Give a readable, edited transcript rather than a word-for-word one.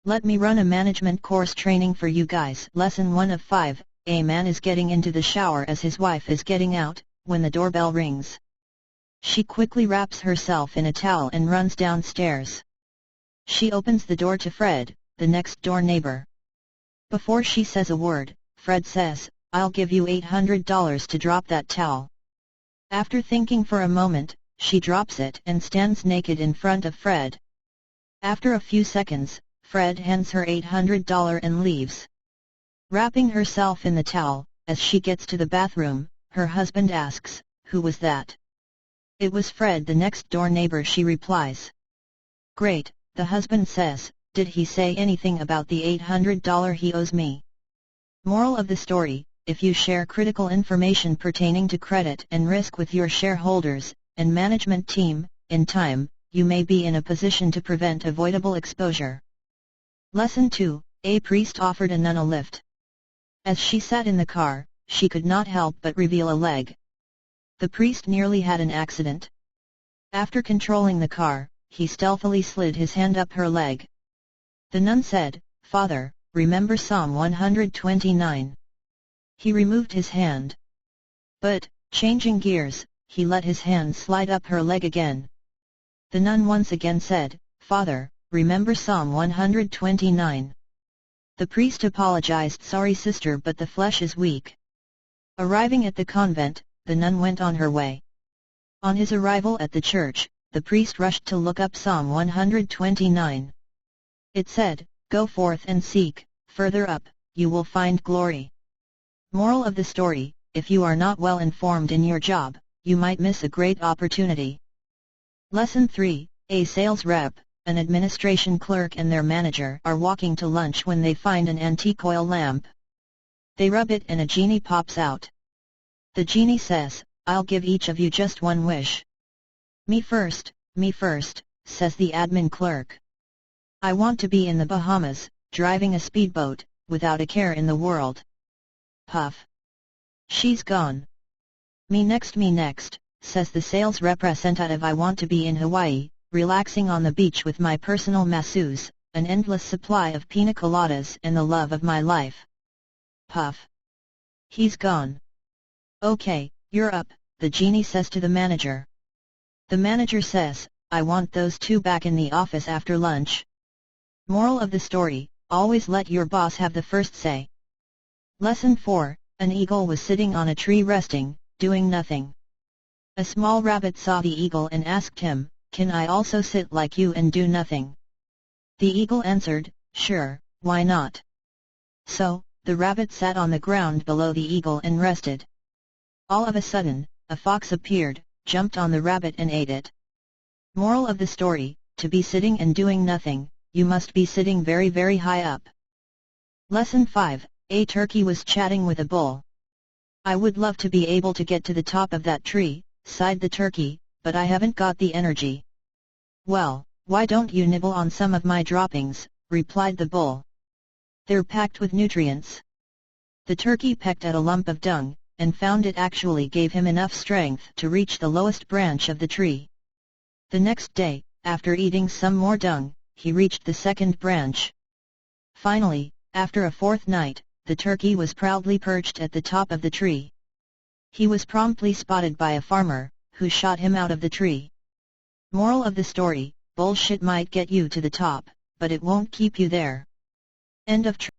Let me run a management course training for you guys. Lesson 1 of 5, a man is getting into the shower as his wife is getting out, when the doorbell rings. She quickly wraps herself in a towel and runs downstairs. She opens the door to Fred, the next door neighbor. Before she says a word, Fred says, "I'll give you $800 to drop that towel." After thinking for a moment, she drops it and stands naked in front of Fred. After a few seconds, Fred hands her $800 and leaves. Wrapping herself in the towel, as she gets to the bathroom, her husband asks, "Who was that?" "It was Fred, the next door neighbor," she replies. "Great," the husband says, "did he say anything about the $800 he owes me?" Moral of the story: if you share critical information pertaining to credit and risk with your shareholders and management team, in time, you may be in a position to prevent avoidable exposure. Lesson 2, a priest offered a nun a lift. As she sat in the car, she could not help but reveal a leg. The priest nearly had an accident. After controlling the car, he stealthily slid his hand up her leg. The nun said, "Father, remember Psalm 129. He removed his hand. But, changing gears, he let his hand slide up her leg again. The nun once again said, "Father, remember Psalm 129. The priest apologized, "Sorry sister, but the flesh is weak." Arriving at the convent, the nun went on her way. On his arrival at the church, the priest rushed to look up Psalm 129. It said, "Go forth and seek, further up, you will find glory." Moral of the story: if you are not well informed in your job, you might miss a great opportunity. Lesson 3, a sales rep, an administration clerk and their manager are walking to lunch when they find an antique oil lamp. They rub it and a genie pops out. The genie says, "I'll give each of you just one wish." Me first," says the admin clerk. "I want to be in the Bahamas, driving a speedboat, without a care in the world." Puff. "She's gone." Me next, says the sales representative. "I want to be in Hawaii, relaxing on the beach with my personal masseuse, an endless supply of pina coladas and the love of my life." Puff. "He's gone." "Okay, you're up," the genie says to the manager. The manager says, "I want those two back in the office after lunch." Moral of the story: always let your boss have the first say. Lesson 4, an eagle was sitting on a tree resting, doing nothing. A small rabbit saw the eagle and asked him, "Can I also sit like you and do nothing?" The eagle answered, "Sure, why not?" So, the rabbit sat on the ground below the eagle and rested. All of a sudden, a fox appeared, jumped on the rabbit and ate it. Moral of the story: to be sitting and doing nothing, you must be sitting very, very high up. Lesson 5, a turkey was chatting with a bull. "I would love to be able to get to the top of that tree," sighed the turkey, "but I haven't got the energy." "Well, why don't you nibble on some of my droppings?" replied the bull. "They're packed with nutrients." The turkey pecked at a lump of dung, and found it actually gave him enough strength to reach the lowest branch of the tree. The next day, after eating some more dung, he reached the second branch. Finally, after a fourth night, the turkey was proudly perched at the top of the tree. He was promptly spotted by a farmer, who shot him out of the tree. Moral of the story: bullshit might get you to the top, but it won't keep you there. End of